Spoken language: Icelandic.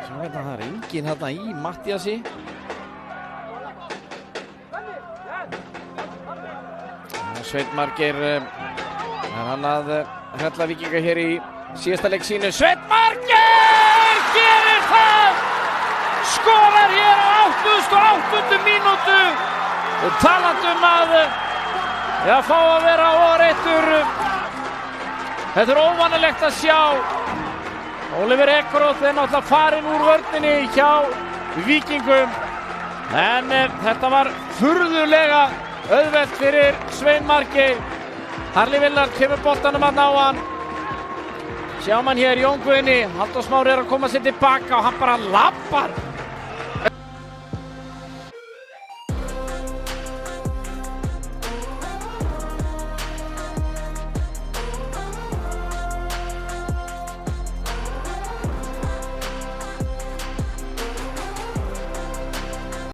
Svo það er enginn hérna í Mattíasi. Sveinn Margeir er hann að hrella Víkinga hér í síðasta leik sínu. Sveinn Margeir gerir það! Skorar hér á 88. mínútu. Talandum að fá að vera orðeittur. Þetta er óvanalegt að sjá. Oliver Ekroth er náttúrulega farinn úr vörninni hjá Víkingum. En þetta var furðulega auðvelt fyrir Sveinn Margeir. Harli Villar kemur boltanum að ná hann. Sjáum hann hér, Jón Guðni. Halldór Smári er að koma sér tilbaka og hann bara lappar